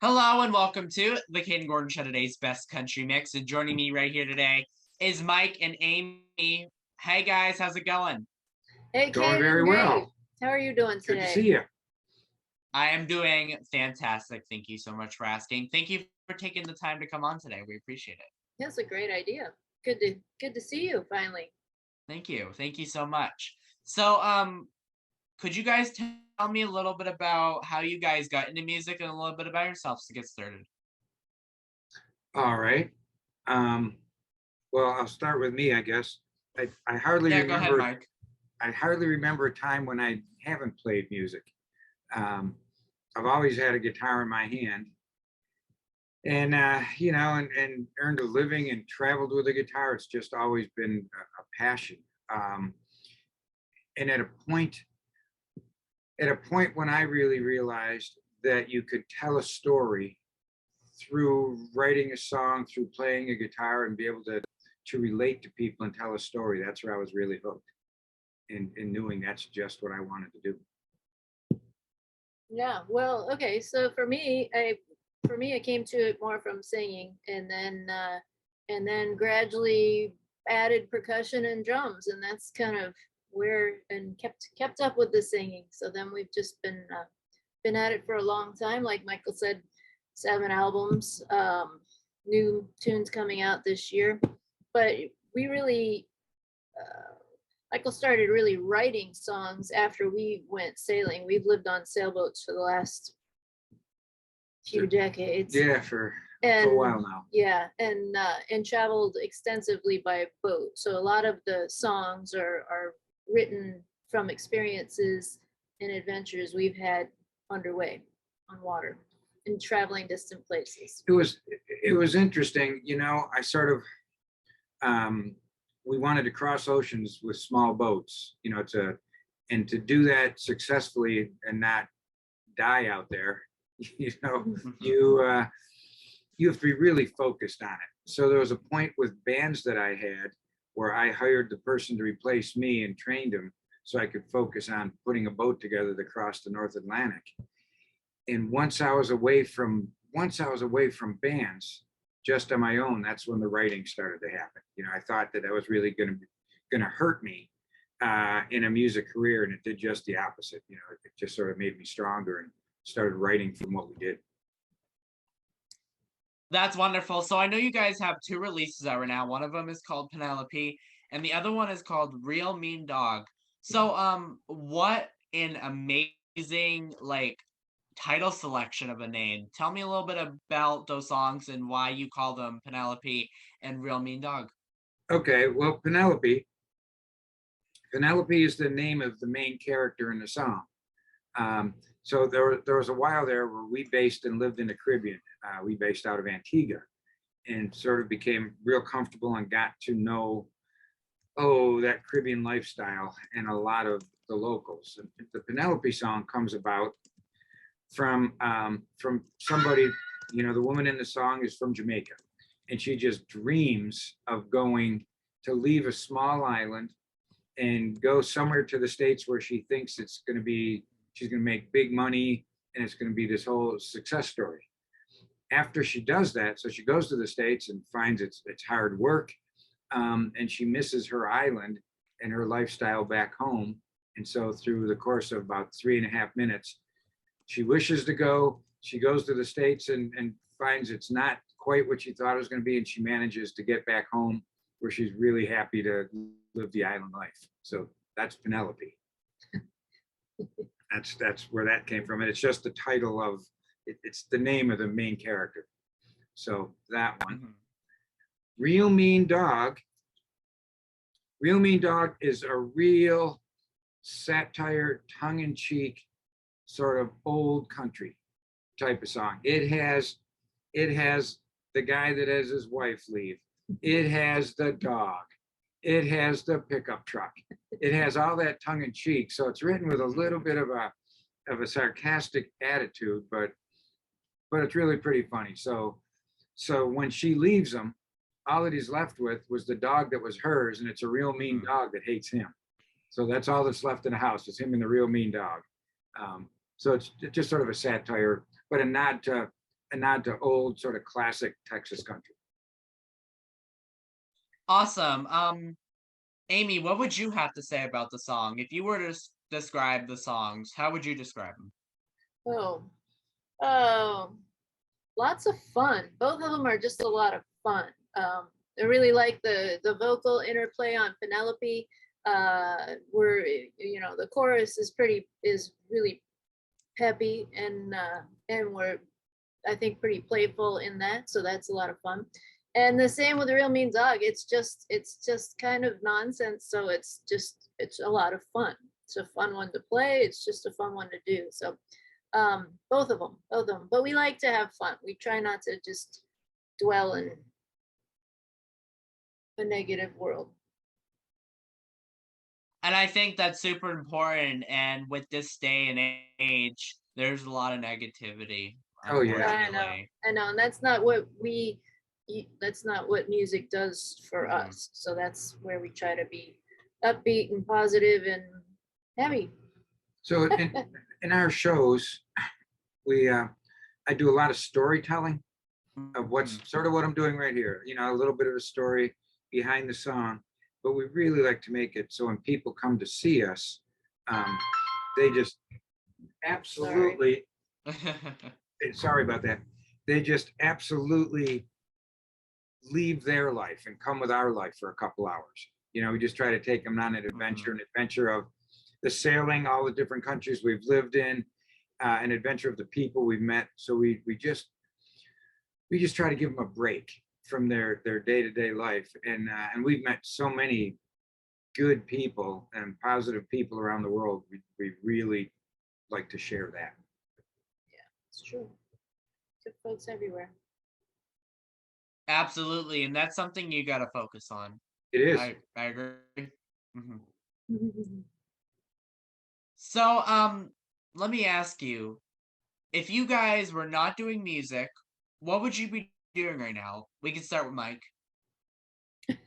Hello and welcome to the Kayden Gordon Show, today's best country mix. And joining me right here today is Mike and Amy. Hey guys, how's it going? Hey, Going Kayden, very well. How are you doing Good today? to see you. I am doing fantastic. Thank you so much for asking. Thank you for taking the time to come on today. We appreciate it. That's a great idea. Good to see you finally. Thank you. Thank you so much. So, could you guys tell me a little bit about how you guys got into music and a little bit about yourselves to get started? All right. Well, I'll start with me, I guess. I hardly Yeah, go ahead, remember. Mike. I hardly remember a time when I haven't played music. I've always had a guitar in my hand, and and earned a living and traveled with a guitar. It's just always been a passion. And at a point when I really realized that you could tell a story through writing a song, through playing a guitar, and be able to relate to people and tell a story. That's where I was really hooked in knowing that's just what I wanted to do. Yeah. Well, okay. So for me, I came to it more from singing, and then gradually added percussion and drums, and that's kind of where and kept up with the singing. So then we've just been at it for a long time. Like Michael said, 7 albums, new tunes coming out this year. But we really, Michael started really writing songs after we went sailing. We've lived on sailboats for the last few decades. Yeah, for a while now. Yeah, and traveled extensively by boat. So a lot of the songs are written from experiences and adventures we've had underway on water and traveling distant places. It was interesting, I sort of we wanted to cross oceans with small boats, and to do that successfully and not die out there, you have to be really focused on it. So there was a point with bands that I had where I hired the person to replace me and trained him so I could focus on putting a boat together to cross the North Atlantic. And once I was away from bands just on my own, that's when the writing started to happen. I thought that was really going to hurt me in a music career, and it did just the opposite. It just sort of made me stronger and started writing from what we did. That's wonderful. So I know you guys have 2 releases out right now. One of them is called Penelope, and the other one is called Real Mean Dog. So, what an amazing title selection of a name. Tell me a little bit about those songs and why you call them Penelope and Real Mean Dog. Okay, well, Penelope is the name of the main character in the song. So there was a while there where we based and lived in the Caribbean. We based out of Antigua and sort of became real comfortable and got to know, that Caribbean lifestyle and a lot of the locals. And the Penelope song comes about from somebody, the woman in the song is from Jamaica, and she just dreams of going to leave a small island and go somewhere to the States where she thinks she's going to make big money, and it's going to be this whole success story. After she does that, so she goes to the States and finds it's hard work, and she misses her island and her lifestyle back home. And so through the course of about 3.5 minutes, she wishes to go. She goes to the States and finds it's not quite what she thought it was going to be, and she manages to get back home where she's really happy to live the island life. So that's Penelope. That's where that came from. And it's just the title of it, it's the name of the main character. So that one. Mm-hmm. Real Mean Dog. Real Mean Dog is a real satire, tongue-in-cheek, sort of old country type of song. It has the guy that has his wife leave. It has the dog. It has the pickup truck. It has all that tongue in cheek. So it's written with a little bit of a sarcastic attitude, but it's really pretty funny. So when she leaves him, all that he's left with was the dog that was hers, and it's a real mean dog that hates him. So that's all that's left in the house. It's him and the real mean dog. So it's just sort of a satire, but a nod to a nod to old sort of classic Texas country. Awesome. Amy, what would you have to say about the song? If you were to describe the songs, how would you describe them? Oh, oh, lots of fun. Both of them are just a lot of fun. I really like the vocal interplay on Penelope. Where the chorus is really peppy, and we're, I think, pretty playful in that, so that's a lot of fun. And the same with the Real Mean Dog. It's just kind of nonsense, so it's a lot of fun. It's a fun one to play. It's just a fun one to do. So both of them. But we like to have fun. We try not to just dwell in a negative world. And I think that's super important. And with this day and age, there's a lot of negativity. Oh, yeah. I know, and that's not what music does for us. So that's where we try to be upbeat and positive and happy. So in our shows, I do a lot of storytelling of what's sort of what I'm doing right here. A little bit of a story behind the song, but we really like to make it so when people come to see us, they just absolutely, sorry about that. They just absolutely leave their life and come with our life for a couple hours. We just try to take them on an adventure of the sailing, all the different countries we've lived in, an adventure of the people we've met. So we just try to give them a break from their day-to-day life. And we've met so many good people and positive people around the world. We really like to share that. Yeah, it's true. Good folks everywhere. Absolutely. And that's something you got to focus on. It is. I agree. So, let me ask you, if you guys were not doing music, what would you be doing right now? We can start with Mike. Get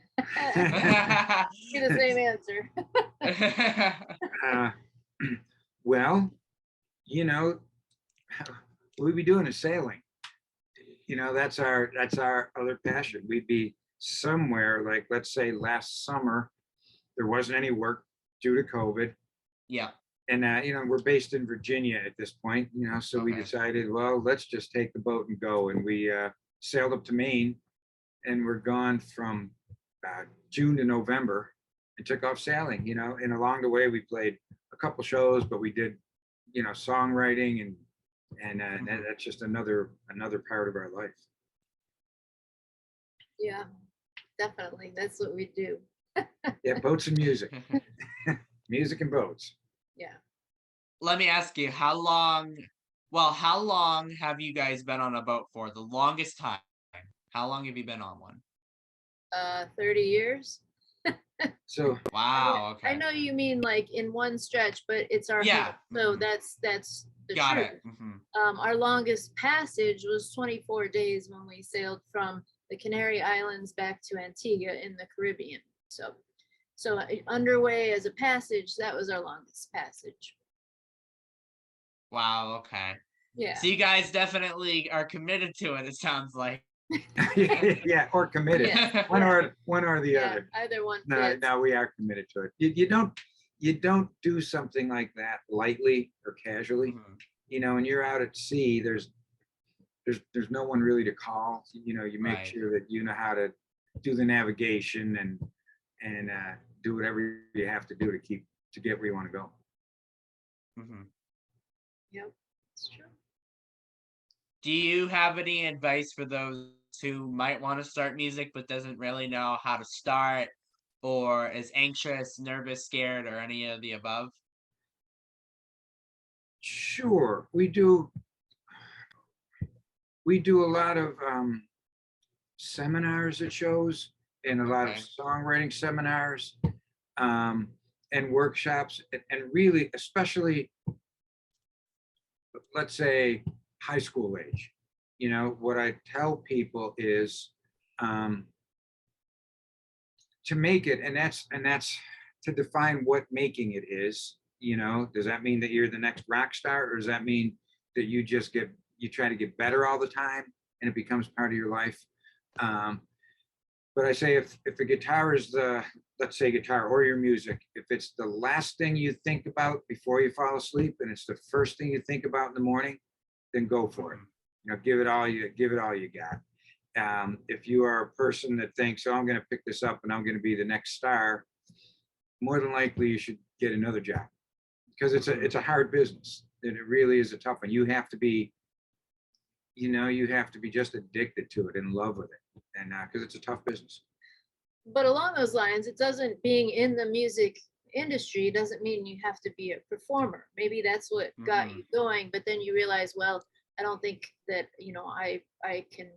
the same answer. Well, we'd be doing is sailing. That's our other passion. We'd be somewhere, like, let's say last summer, there wasn't any work due to COVID. Yeah. And we're based in Virginia at this point, so we decided, well, let's just take the boat and go. And we sailed up to Maine, and we're gone from June to November, and took off sailing. And along the way we played a couple shows, but we did songwriting, and that's just another part of our life. Yeah, definitely, that's what we do. Yeah, boats and music. Music and boats. Yeah. Let me ask you, how long have you guys been on a boat for? The longest time? How long have you been on one? 30 years. So wow. Okay. I know you mean like in one stretch, but it's our home. So that's the got truth. it. Our longest passage was 24 days when we sailed from the Canary Islands back to Antigua in the Caribbean. So underway as a passage, that was our longest passage. Wow. Okay. Yeah. So you guys definitely are committed to it. It sounds like. Yeah, or committed. Yeah. One or the other. Either one. No, we are committed to it. You don't do something like that lightly or casually. When you're out at sea, there's no one really to call. You make sure that you know how to do the navigation and do whatever you have to do to get where you want to go. Yep, it's true. Do you have any advice for those who might want to start music but doesn't really know how to start, or is anxious, nervous, scared, or any of the above? Sure, we do a lot of seminars at shows, and a lot of songwriting seminars, and workshops, and really, especially, let's say, high school age. What I tell people is to make it, and that's to define what making it is. Does that mean that you're the next rock star, or does that mean that you just get you try to get better all the time, and it becomes part of your life. But I say if the guitar is let's say guitar or your music, if it's the last thing you think about before you fall asleep and it's the first thing you think about in the morning, then go for it. You know, give it all you got. If you are a person that thinks, oh, I'm going to pick this up and I'm going to be the next star, more than likely you should get another job, because it's a hard business, and it really is a tough one. You have to be, you have to be just addicted to it, in love with it, and because it's a tough business. But along those lines, it doesn't, being in the music industry doesn't mean you have to be a performer. Maybe that's what got you going, but then you realize, well, I don't think that, I can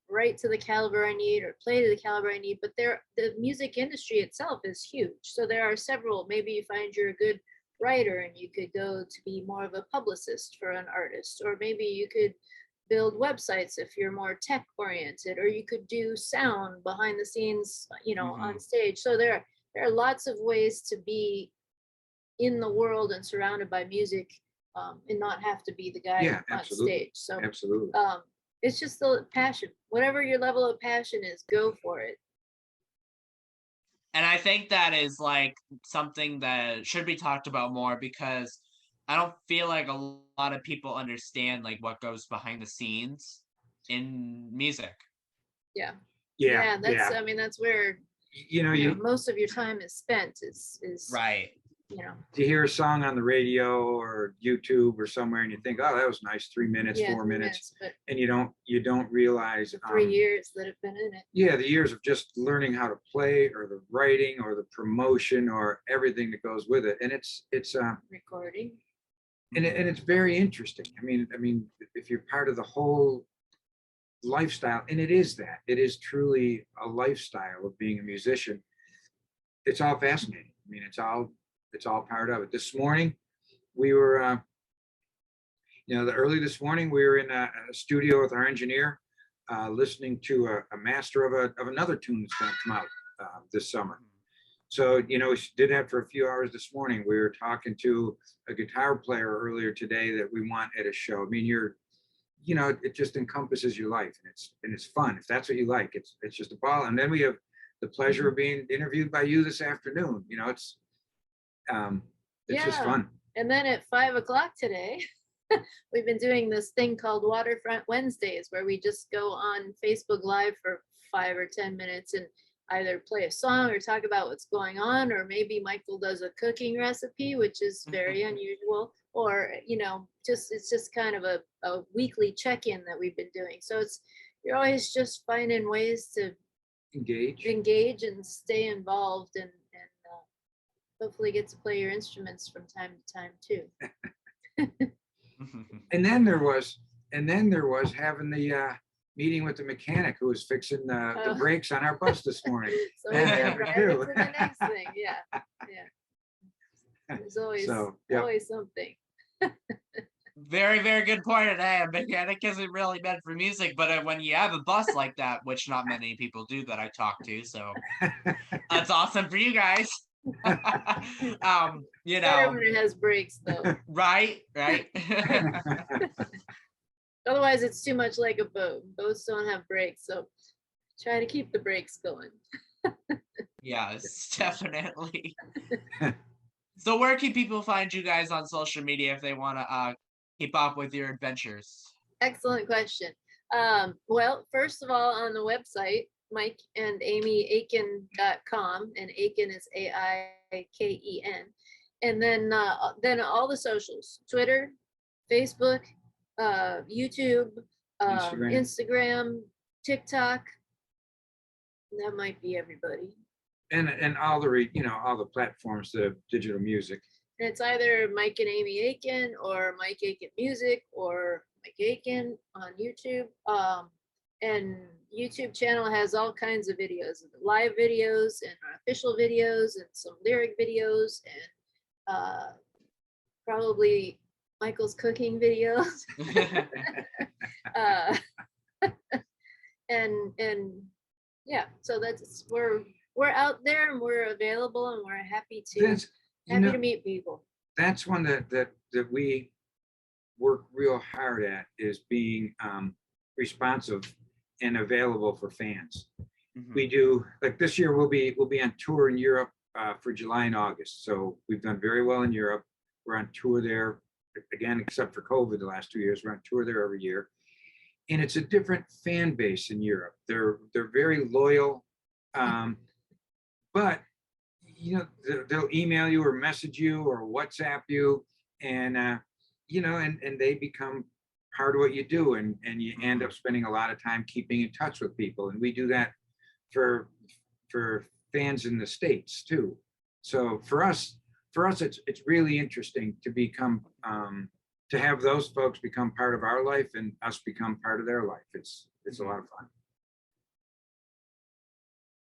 write to the caliber I need or play to the caliber I need. But the music industry itself is huge. So there are several, maybe you find you're a good writer and you could go to be more of a publicist for an artist, or maybe you could build websites if you're more tech oriented, or you could do sound behind the scenes, on stage. So there are lots of ways to be in the world and surrounded by music, and not have to be the guy on stage. So absolutely. It's just the passion. Whatever your level of passion is, go for it. And I think that is like something that should be talked about more, because I don't feel like a lot of people understand like what goes behind the scenes in music. Yeah. Yeah. I mean, that's where most of your time is spent. Is right. You hear a song on the radio or YouTube or somewhere, and you think, oh, that was nice, 3 minutes, 4 minutes, and you don't realize the 3 years that have been in it. Yeah, the years of just learning how to play, or the writing, or the promotion, or everything that goes with it, and it's recording. And it's very interesting. I mean, if you're part of the whole lifestyle, and it is truly a lifestyle of being a musician, it's all fascinating. I mean, it's all part of it. This morning, we were, early this morning, we were in a studio with our engineer, listening to a master of another tune that's going to come out this summer. So, we did that for a few hours this morning. We were talking to a guitar player earlier today that we want at a show. I mean, it just encompasses your life, and it's fun. If that's what you like, it's just a ball. And then we have the pleasure of being interviewed by you this afternoon. It's just fun. And then at 5:00 today, we've been doing this thing called Waterfront Wednesdays, where we just go on Facebook Live for 5 or 10 minutes and either play a song or talk about what's going on, or maybe Michael does a cooking recipe, which is very unusual, or it's just kind of a weekly check-in that we've been doing. So you're always just finding ways to engage and stay involved, and hopefully get to play your instruments from time to time too. And then there was having the meeting with the mechanic who was fixing the brakes on our bus this morning. So right into the next thing. Yeah. There's always always something. Very, very good point. And a mechanic isn't really meant for music, but when you have a bus like that, which not many people do that I talk to, so that's awesome for you guys. Everyone has brakes though. Right. Otherwise it's too much like a boat. Boats don't have brakes, so try to keep the brakes going. Yes, definitely. So where can people find you guys on social media if they want to keep up with your adventures? Excellent question. Well, first of all, on the website, mikeandamyaiken.com, and Aiken is AIKEN. And then all the socials: Twitter, Facebook, YouTube, Instagram, TikTok. That might be everybody. And all the platforms that have digital music. And it's either Mike and Amy Aiken, or Mike Aiken Music, or Mike Aiken on YouTube. And YouTube channel has all kinds of videos, live videos and official videos and some lyric videos, and probably Michael's cooking videos. And yeah, so we're out there and we're available, and we're happy to meet people. That's one that we work real hard at is being responsive and available for fans. We do, like this year, we'll be on tour in Europe for July and August. So we've done very well in Europe. We're on tour there again, except for COVID the last 2 years. We're on tour there every year. And it's a different fan base in Europe. They're very loyal. But you know, they'll email you or message you or WhatsApp you, and you know, and they become part of what you do, and you end up spending a lot of time keeping in touch with people. And we do that for fans in the States too. So for us, it's really interesting to become to have those folks become part of our life and us become part of their life. It's a lot of fun.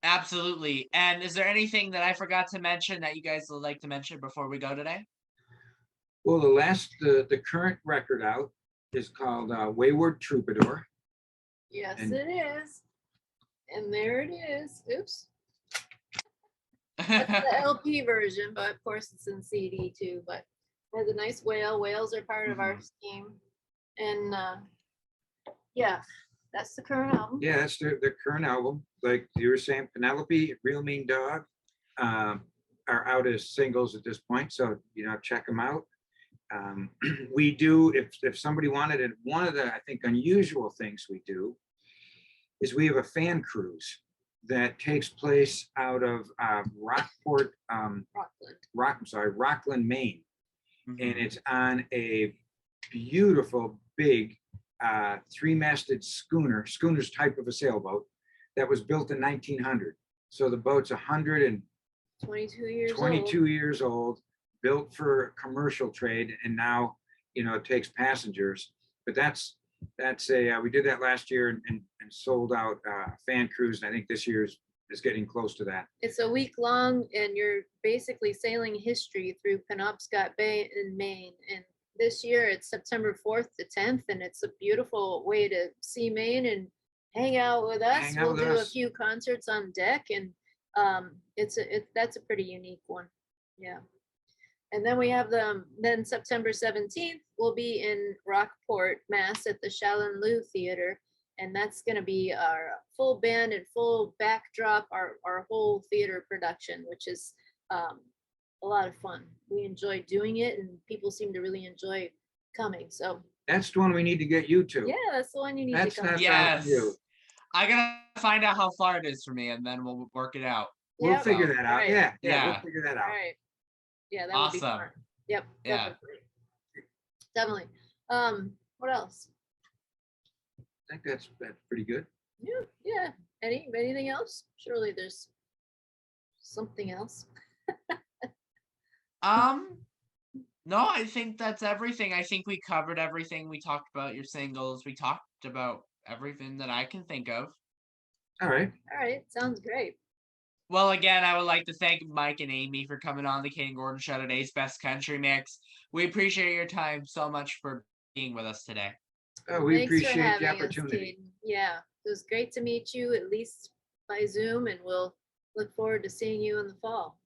Absolutely. And is there anything that I forgot to mention that you guys would like to mention before we go today? Well, the current record out is called Wayward Troubadour. Yes, And- it is. And there it is. Oops. That's the LP version, but of course it's in CD too. But it has a nice whale. Whales are part of our scheme. And yeah, that's the current album. Yeah, that's the current album. Like you were saying, Penelope, Real Mean Dog are out as singles at this point. So, you know, check them out. We do, if somebody wanted it, one of the, I think, unusual things we do is we have a fan cruise that takes place out of Rockport, Rockland, Maine. And it's on a beautiful, big, three-masted schooner's type of a sailboat that was built in 1900. So the boat's 122 years old, built for commercial trade, and now, you know, it takes passengers. But that's a we did that last year and sold out fan cruise, and I think this year's is getting close to that. It's a week long, and you're basically sailing history through Penobscot Bay in Maine. And this year it's September 4th to 10th, and it's a beautiful way to see Maine and hang out with us. We'll do a few concerts on deck, and that's a pretty unique one. Yeah. And then we have then September 17th, we'll be in Rockport, Mass at the Shallon-Lou Theater. And that's going to be our full band and full backdrop, our whole theater production, which is a lot of fun. We enjoy doing it, and people seem to really enjoy coming. So that's the one we need to get you to. Yeah, that's the one you need to come. Yes. I gotta find out how far it is for me, and then we'll work it out. We'll figure that out. Right. Yeah, Yeah. we'll figure that out. All right. Yeah, that Awesome. would be fun. Yep. Yeah. Definitely. What else? I think that's pretty good. Yeah. Anything else? Surely there's something else. No, I think that's everything. I think we covered everything. We talked about your singles. We talked about everything that I can think of. All right. Sounds great. Well, again, I would like to thank Mike and Amy for coming on the Kayden Gordon Show, today's Best Country Mix. We appreciate your time so much for being with us today. Oh, we Thanks for appreciate the having us, opportunity. Kayden. Yeah, it was great to meet you, at least by Zoom, and we'll look forward to seeing you in the fall.